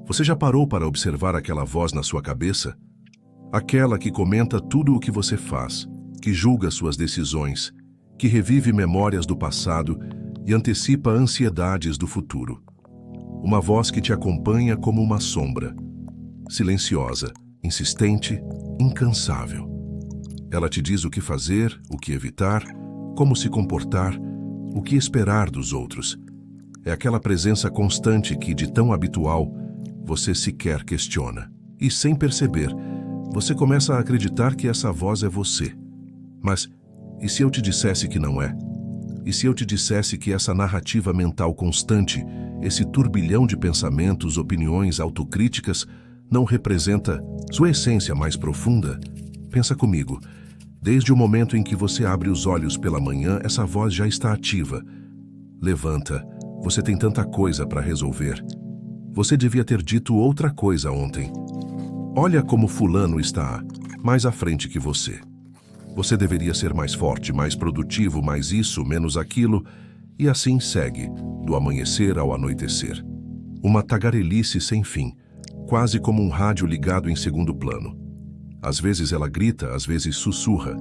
Você já parou para observar aquela voz na sua cabeça? Aquela que comenta tudo o que você faz, que julga suas decisões, que revive memórias do passado e antecipa ansiedades do futuro. Uma voz que te acompanha como uma sombra, silenciosa, insistente, incansável. Ela te diz o que fazer, o que evitar, como se comportar, o que esperar dos outros. É aquela presença constante que, de tão habitual, você sequer questiona. E, sem perceber, você começa a acreditar que essa voz é você. Mas, e se eu te dissesse que não é? E se eu te dissesse que essa narrativa mental constante, esse turbilhão de pensamentos, opiniões, autocríticas, não representa sua essência mais profunda? Pensa comigo. Desde o momento em que você abre os olhos pela manhã, essa voz já está ativa. Levanta, você tem tanta coisa para resolver. Você devia ter dito outra coisa ontem. Olha como fulano está mais à frente que você. Você deveria ser mais forte, mais produtivo, mais isso, menos aquilo, e assim segue, do amanhecer ao anoitecer. Uma tagarelice sem fim, quase como um rádio ligado em segundo plano. Às vezes ela grita, às vezes sussurra,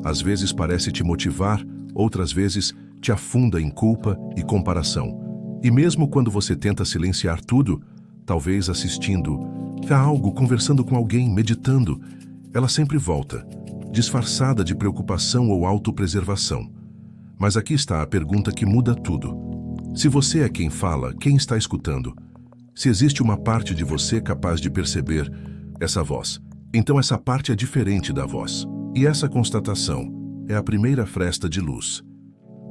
às vezes parece te motivar, outras vezes te afunda em culpa e comparação. E mesmo quando você tenta silenciar tudo, talvez assistindo a algo, conversando com alguém, meditando, ela sempre volta, disfarçada de preocupação ou autopreservação. Mas aqui está a pergunta que muda tudo. Se você é quem fala, quem está escutando? Se existe uma parte de você capaz de perceber essa voz, então essa parte é diferente da voz. E essa constatação é a primeira fresta de luz.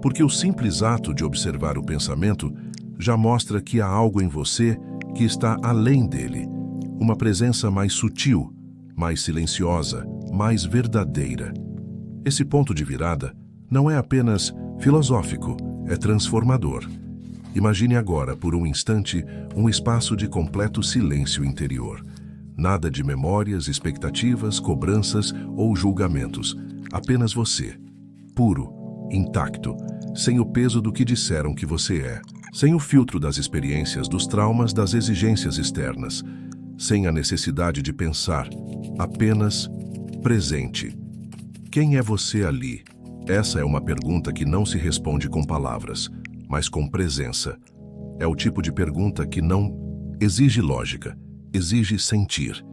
Porque o simples ato de observar o pensamento já mostra que há algo em você que está além dele. Uma presença mais sutil, mais silenciosa, mais verdadeira. Esse ponto de virada não é apenas filosófico, é transformador. Imagine agora, por um instante, um espaço de completo silêncio interior. Nada de memórias, expectativas, cobranças ou julgamentos. Apenas você, puro, intacto, sem o peso do que disseram que você é, sem o filtro das experiências, dos traumas, das exigências externas, sem a necessidade de pensar, apenas presente. Quem é você ali? Essa é uma pergunta que não se responde com palavras, mas com presença. É o tipo de pergunta que não exige lógica, exige sentir.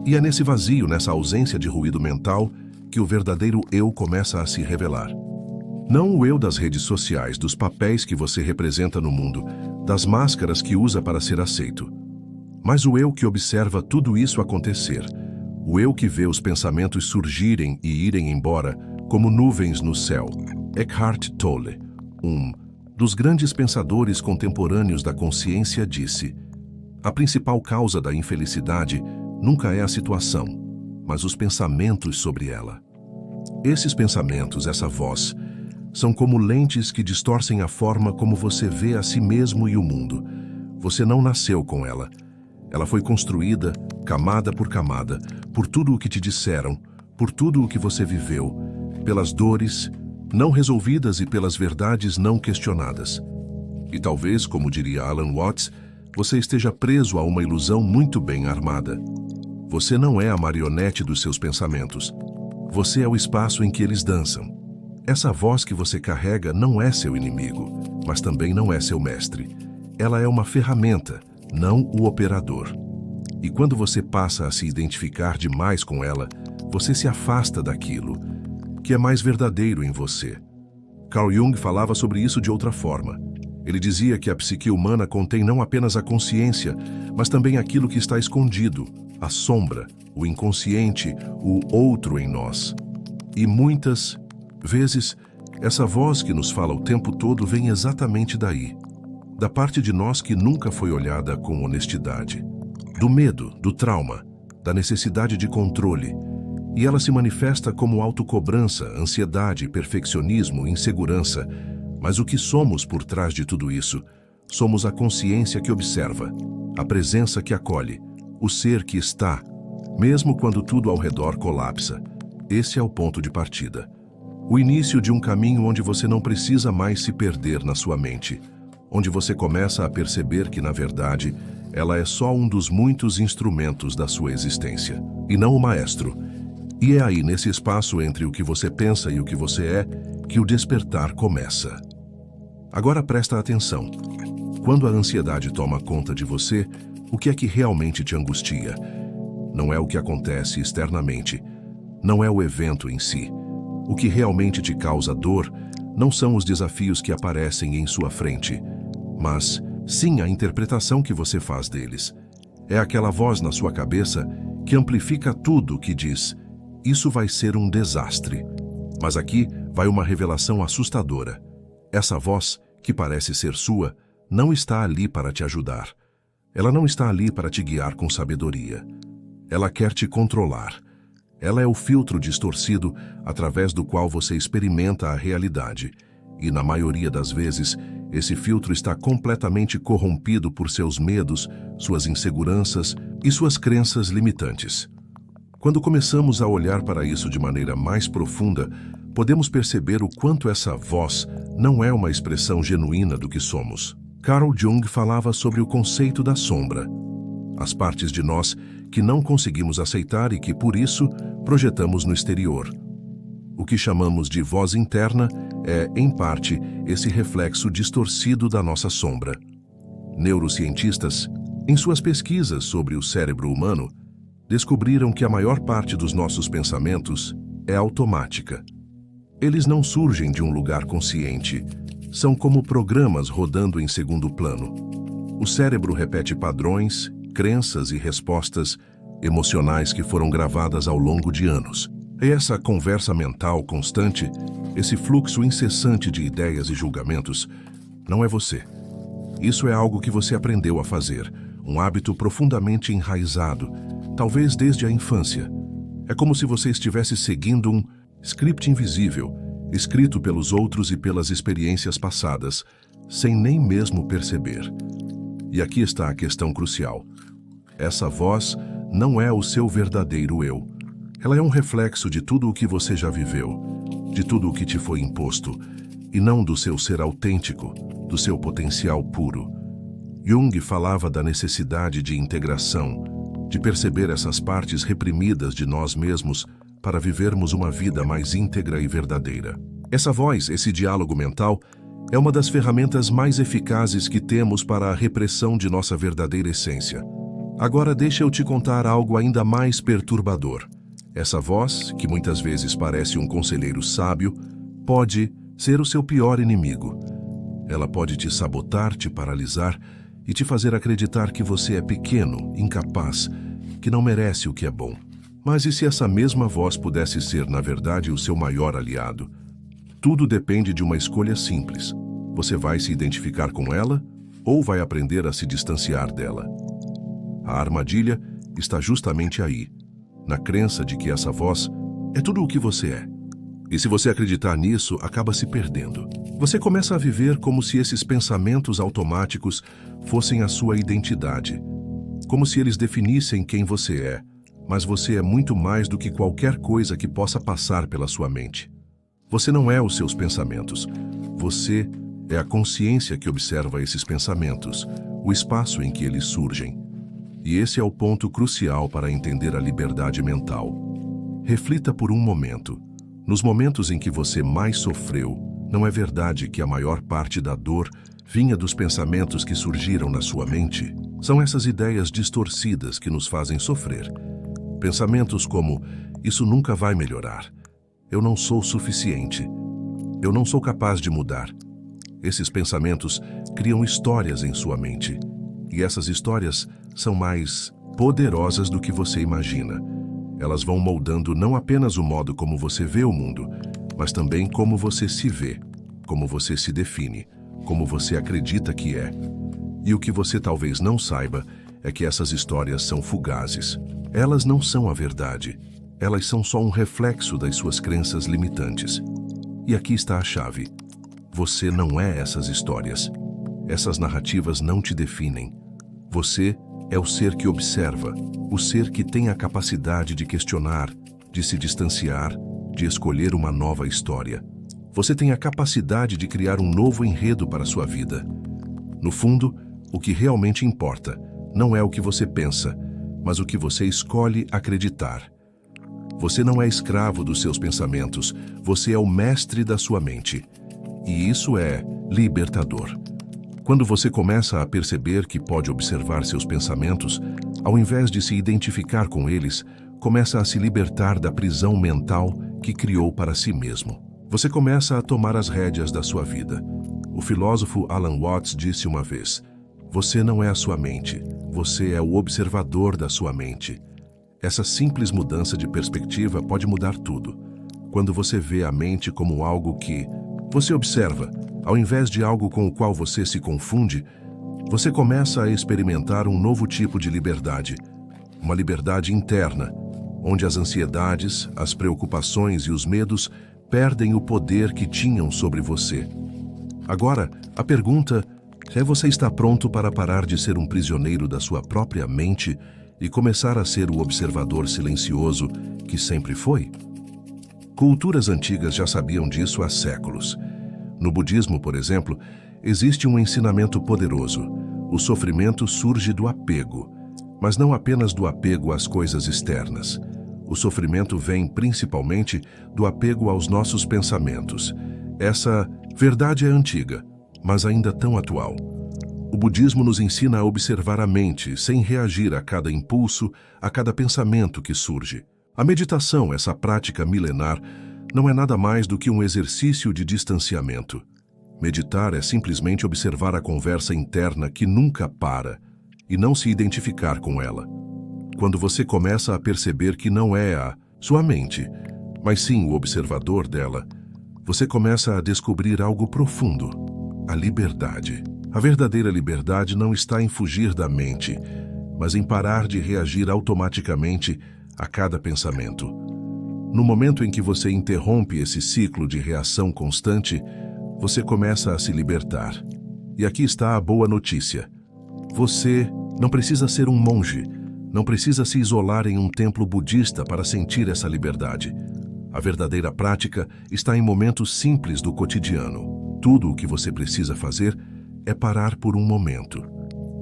E é nesse vazio, nessa ausência de ruído mental, que o verdadeiro eu começa a se revelar. Não o eu das redes sociais, dos papéis que você representa no mundo, das máscaras que usa para ser aceito. Mas o eu que observa tudo isso acontecer. O eu que vê os pensamentos surgirem e irem embora como nuvens no céu. Eckhart Tolle, um dos grandes pensadores contemporâneos da consciência, disse: a principal causa da infelicidade nunca é a situação, mas os pensamentos sobre ela. Esses pensamentos, essa voz, são como lentes que distorcem a forma como você vê a si mesmo e o mundo. Você não nasceu com ela. Ela foi construída, camada por camada, por tudo o que te disseram, por tudo o que você viveu, pelas dores não resolvidas e pelas verdades não questionadas. E talvez, como diria Alan Watts, você esteja preso a uma ilusão muito bem armada. Você não é a marionete dos seus pensamentos. Você é o espaço em que eles dançam. Essa voz que você carrega não é seu inimigo, mas também não é seu mestre. Ela é uma ferramenta, não o operador. E quando você passa a se identificar demais com ela, você se afasta daquilo que é mais verdadeiro em você. Carl Jung falava sobre isso de outra forma. Ele dizia que a psique humana contém não apenas a consciência, mas também aquilo que está escondido, a sombra, o inconsciente, o outro em nós. E muitas vezes, essa voz que nos fala o tempo todo vem exatamente daí, da parte de nós que nunca foi olhada com honestidade, do medo, do trauma, da necessidade de controle, e ela se manifesta como autocobrança, ansiedade, perfeccionismo, insegurança. Mas o que somos por trás de tudo isso? Somos a consciência que observa, a presença que acolhe, o ser que está, mesmo quando tudo ao redor colapsa. Esse é o ponto de partida. O início de um caminho onde você não precisa mais se perder na sua mente, onde você começa a perceber que, na verdade, Ela é só um dos muitos instrumentos da sua existência, e não o maestro. E é aí, nesse espaço entre o que você pensa e o que você é, que o despertar começa. Agora presta atenção. Quando a ansiedade toma conta de você, o que é que realmente te angustia? Não é o que acontece externamente, não é o evento em si. O que realmente te causa dor não são os desafios que aparecem em sua frente, mas sim a interpretação que você faz deles. É aquela voz na sua cabeça que amplifica tudo que diz: isso vai ser um desastre. Mas aqui vai uma revelação assustadora. Essa voz, que parece ser sua, não está ali para te ajudar. Ela não está ali para te guiar com sabedoria. Ela quer te controlar. Ela é o filtro distorcido através do qual você experimenta a realidade. E, na maioria das vezes, esse filtro está completamente corrompido por seus medos, suas inseguranças e suas crenças limitantes. Quando começamos a olhar para isso de maneira mais profunda, podemos perceber o quanto essa voz não é uma expressão genuína do que somos. Carl Jung falava sobre o conceito da sombra. As partes de nós que não conseguimos aceitar e que, por isso, projetamos no exterior. O que chamamos de voz interna é, em parte, esse reflexo distorcido da nossa sombra. Neurocientistas, em suas pesquisas sobre o cérebro humano, descobriram que a maior parte dos nossos pensamentos é automática. Eles não surgem de um lugar consciente, são como programas rodando em segundo plano. O cérebro repete padrões, crenças e respostas emocionais que foram gravadas ao longo de anos. E essa conversa mental constante, esse fluxo incessante de ideias e julgamentos, não é você. Isso é algo que você aprendeu a fazer, um hábito profundamente enraizado, talvez desde a infância. É como se você estivesse seguindo um script invisível, escrito pelos outros e pelas experiências passadas, sem nem mesmo perceber. E aqui está a questão crucial. Essa voz não é o seu verdadeiro eu. Ela é um reflexo de tudo o que você já viveu, de tudo o que te foi imposto, e não do seu ser autêntico, do seu potencial puro. Jung falava da necessidade de integração, de perceber essas partes reprimidas de nós mesmos para vivermos uma vida mais íntegra e verdadeira. Essa voz, esse diálogo mental, é uma das ferramentas mais eficazes que temos para a repressão de nossa verdadeira essência. Agora deixa eu te contar algo ainda mais perturbador. Essa voz, que muitas vezes parece um conselheiro sábio, pode ser o seu pior inimigo. Ela pode te sabotar, te paralisar e te fazer acreditar que você é pequeno, incapaz, que não merece o que é bom. Mas e se essa mesma voz pudesse ser, na verdade, o seu maior aliado? Tudo depende de uma escolha simples. Você vai se identificar com ela ou vai aprender a se distanciar dela? A armadilha está justamente aí, na crença de que essa voz é tudo o que você é. E se você acreditar nisso, acaba se perdendo. Você começa a viver como se esses pensamentos automáticos fossem a sua identidade, como se eles definissem quem você é, mas você é muito mais do que qualquer coisa que possa passar pela sua mente. Você não é os seus pensamentos. Você é a consciência que observa esses pensamentos, o espaço em que eles surgem. E esse é o ponto crucial para entender a liberdade mental. Reflita por um momento. Nos momentos em que você mais sofreu, não é verdade que a maior parte da dor vinha dos pensamentos que surgiram na sua mente? São essas ideias distorcidas que nos fazem sofrer. Pensamentos como: isso nunca vai melhorar. Eu não sou suficiente. Eu não sou capaz de mudar. Esses pensamentos criam histórias em sua mente. E essas histórias são mais poderosas do que você imagina. Elas vão moldando não apenas o modo como você vê o mundo, mas também como você se vê, como você se define, como você acredita que é. E o que você talvez não saiba é que essas histórias são fugazes. Elas não são a verdade. Elas são só um reflexo das suas crenças limitantes. E aqui está a chave. Você não é essas histórias. Essas narrativas não te definem. Você é o ser que observa, o ser que tem a capacidade de questionar, de se distanciar, de escolher uma nova história. Você tem a capacidade de criar um novo enredo para a sua vida. No fundo, o que realmente importa não é o que você pensa, mas o que você escolhe acreditar. Você não é escravo dos seus pensamentos, você é o mestre da sua mente. E isso é libertador. Quando você começa a perceber que pode observar seus pensamentos, ao invés de se identificar com eles, começa a se libertar da prisão mental que criou para si mesmo. Você começa a tomar as rédeas da sua vida. O filósofo Alan Watts disse uma vez: "Você não é a sua mente, você é o observador da sua mente." Essa simples mudança de perspectiva pode mudar tudo. Quando você vê a mente como algo que você observa, ao invés de algo com o qual você se confunde, você começa a experimentar um novo tipo de liberdade. Uma liberdade interna, onde as ansiedades, as preocupações e os medos perdem o poder que tinham sobre você. Agora, a pergunta é: você está pronto para parar de ser um prisioneiro da sua própria mente e começar a ser o observador silencioso que sempre foi? Culturas antigas já sabiam disso há séculos. No budismo, por exemplo, existe um ensinamento poderoso. O sofrimento surge do apego, mas não apenas do apego às coisas externas. O sofrimento vem principalmente do apego aos nossos pensamentos. Essa verdade é antiga, mas ainda tão atual. O budismo nos ensina a observar a mente sem reagir a cada impulso, a cada pensamento que surge. A meditação, essa prática milenar, não é nada mais do que um exercício de distanciamento. Meditar é simplesmente observar a conversa interna que nunca para e não se identificar com ela. Quando você começa a perceber que não é a sua mente, mas sim o observador dela, você começa a descobrir algo profundo: a liberdade. A verdadeira liberdade não está em fugir da mente, mas em parar de reagir automaticamente a cada pensamento. No momento em que você interrompe esse ciclo de reação constante, você começa a se libertar. E aqui está a boa notícia: você não precisa ser um monge, não precisa se isolar em um templo budista para sentir essa liberdade. A verdadeira prática está em momentos simples do cotidiano. Tudo o que você precisa fazer é parar por um momento.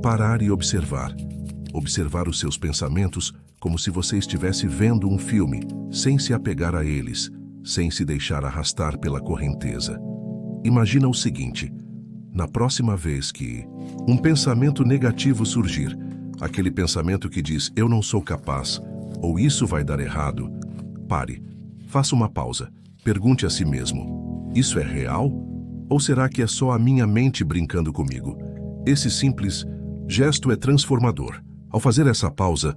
Parar e observar. Observar os seus pensamentos como se você estivesse vendo um filme, sem se apegar a eles, sem se deixar arrastar pela correnteza. Imagina o seguinte: na próxima vez que um pensamento negativo surgir, aquele pensamento que diz "eu não sou capaz" ou "isso vai dar errado", pare, faça uma pausa, pergunte a si mesmo: isso é real? Ou será que é só a minha mente brincando comigo? Esse simples gesto é transformador. Ao fazer essa pausa,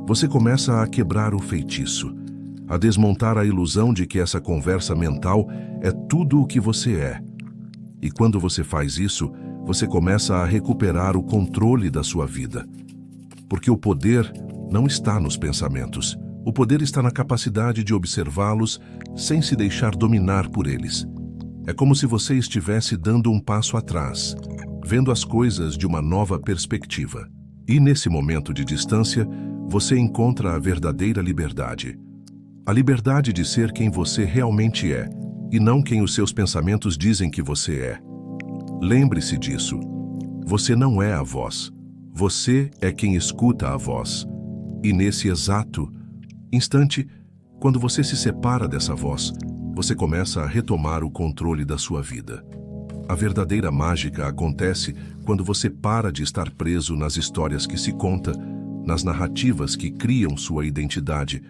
você começa a quebrar o feitiço, a desmontar a ilusão de que essa conversa mental é tudo o que você é. E quando você faz isso, você começa a recuperar o controle da sua vida. Porque o poder não está nos pensamentos. O poder está na capacidade de observá-los sem se deixar dominar por eles. É como se você estivesse dando um passo atrás, vendo as coisas de uma nova perspectiva. E nesse momento de distância, você encontra a verdadeira liberdade. A liberdade de ser quem você realmente é, e não quem os seus pensamentos dizem que você é. Lembre-se disso. Você não é a voz. Você é quem escuta a voz. E nesse exato instante, quando você se separa dessa voz, você começa a retomar o controle da sua vida. A verdadeira mágica acontece quando você para de estar preso nas histórias que se conta, nas narrativas que criam sua identidade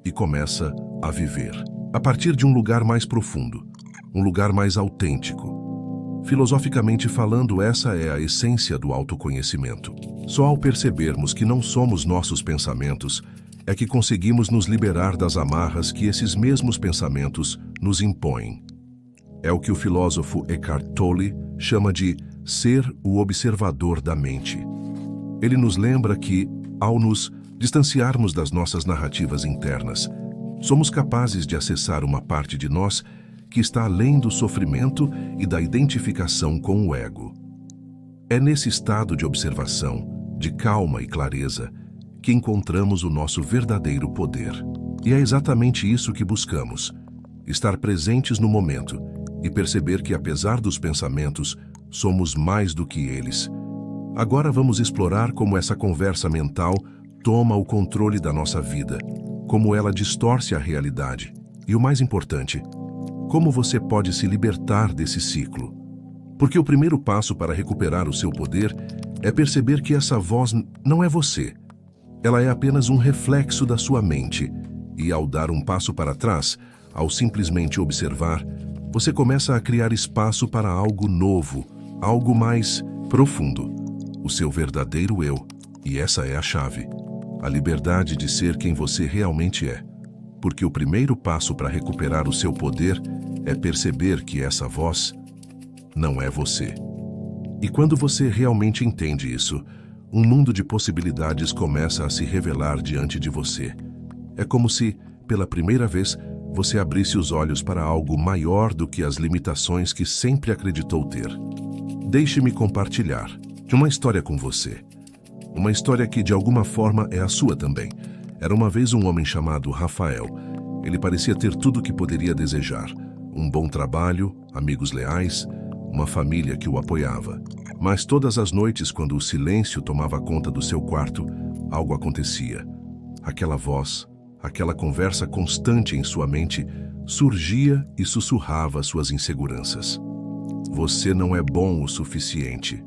e começa a viver. A partir de um lugar mais profundo, um lugar mais autêntico. Filosoficamente falando, essa é a essência do autoconhecimento. Só ao percebermos que não somos nossos pensamentos, é que conseguimos nos liberar das amarras que esses mesmos pensamentos nos impõem. É o que o filósofo Eckhart Tolle chama de ser o observador da mente. Ele nos lembra que, ao nos distanciarmos das nossas narrativas internas, somos capazes de acessar uma parte de nós que está além do sofrimento e da identificação com o ego. É nesse estado de observação, de calma e clareza, que encontramos o nosso verdadeiro poder. E é exatamente isso que buscamos: estar presentes no momento e perceber que, apesar dos pensamentos, somos mais do que eles. Agora vamos explorar como essa conversa mental toma o controle da nossa vida, como ela distorce a realidade e, o mais importante, como você pode se libertar desse ciclo. Porque o primeiro passo para recuperar o seu poder é perceber que essa voz não é você. Ela é apenas um reflexo da sua mente. E ao dar um passo para trás, ao simplesmente observar, você começa a criar espaço para algo novo, algo mais profundo, o seu verdadeiro eu. E essa é a chave, a liberdade de ser quem você realmente é. Porque o primeiro passo para recuperar o seu poder é perceber que essa voz não é você. E quando você realmente entende isso, um mundo de possibilidades começa a se revelar diante de você. É como se, pela primeira vez, você abrisse os olhos para algo maior do que as limitações que sempre acreditou ter. Deixe-me compartilhar uma história com você. Uma história que, de alguma forma, é a sua também. Era uma vez um homem chamado Rafael. Ele parecia ter tudo o que poderia desejar. Um bom trabalho, amigos leais, uma família que o apoiava. Mas todas as noites, quando o silêncio tomava conta do seu quarto, algo acontecia. Aquela voz, aquela conversa constante em sua mente, surgia e sussurrava suas inseguranças. Você não é bom o suficiente.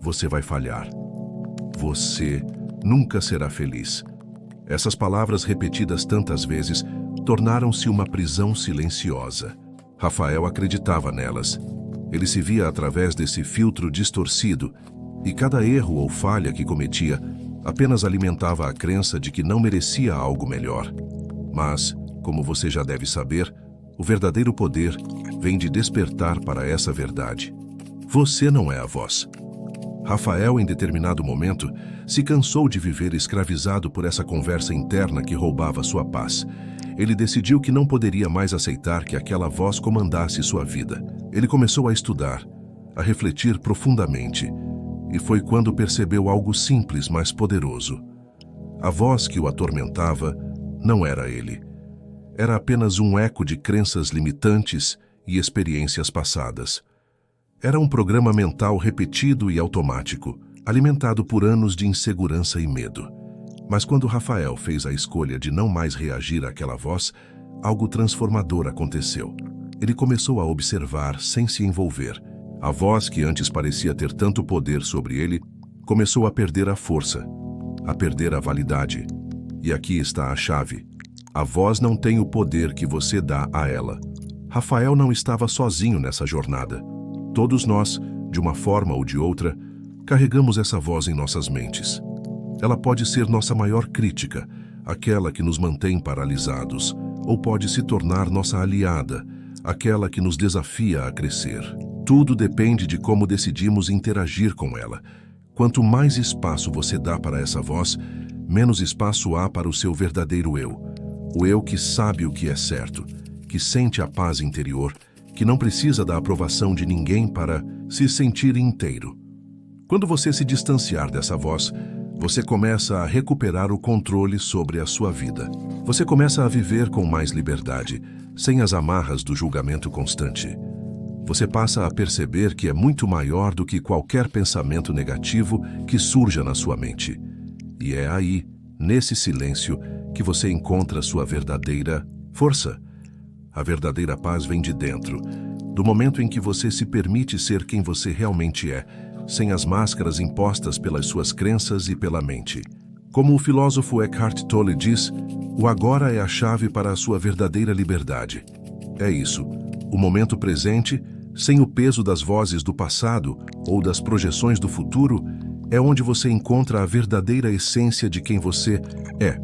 Você vai falhar. Você nunca será feliz. Essas palavras repetidas tantas vezes tornaram-se uma prisão silenciosa. Rafael acreditava nelas. Ele se via através desse filtro distorcido e cada erro ou falha que cometia apenas alimentava a crença de que não merecia algo melhor. Mas, como você já deve saber, o verdadeiro poder vem de despertar para essa verdade. Você não é a voz. Rafael, em determinado momento, se cansou de viver escravizado por essa conversa interna que roubava sua paz. Ele decidiu que não poderia mais aceitar que aquela voz comandasse sua vida. Ele começou a estudar, a refletir profundamente, e foi quando percebeu algo simples, mas poderoso. A voz que o atormentava não era ele. Era apenas um eco de crenças limitantes e experiências passadas. Era um programa mental repetido e automático, alimentado por anos de insegurança e medo. Mas quando Rafael fez a escolha de não mais reagir àquela voz, algo transformador aconteceu. Ele começou a observar sem se envolver. A voz que antes parecia ter tanto poder sobre ele, começou a perder a força, a perder a validade. E aqui está a chave. A voz não tem o poder que você dá a ela. Rafael não estava sozinho nessa jornada. Todos nós, de uma forma ou de outra, carregamos essa voz em nossas mentes. Ela pode ser nossa maior crítica, aquela que nos mantém paralisados, ou pode se tornar nossa aliada, aquela que nos desafia a crescer. Tudo depende de como decidimos interagir com ela. Quanto mais espaço você dá para essa voz, menos espaço há para o seu verdadeiro eu. O eu que sabe o que é certo, que sente a paz interior, que não precisa da aprovação de ninguém para se sentir inteiro. Quando você se distanciar dessa voz, você começa a recuperar o controle sobre a sua vida. Você começa a viver com mais liberdade, sem as amarras do julgamento constante. Você passa a perceber que é muito maior do que qualquer pensamento negativo que surja na sua mente. E é aí, nesse silêncio, que você encontra sua verdadeira força. A verdadeira paz vem de dentro, do momento em que você se permite ser quem você realmente é, sem as máscaras impostas pelas suas crenças e pela mente. Como o filósofo Eckhart Tolle diz, o agora é a chave para a sua verdadeira liberdade. É isso, o momento presente, sem o peso das vozes do passado ou das projeções do futuro, é onde você encontra a verdadeira essência de quem você é.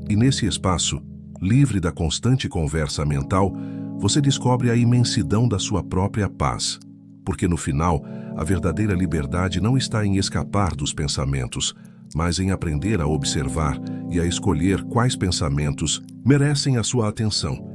E nesse espaço, livre da constante conversa mental, você descobre a imensidão da sua própria paz. Porque no final, a verdadeira liberdade não está em escapar dos pensamentos, mas em aprender a observar e a escolher quais pensamentos merecem a sua atenção.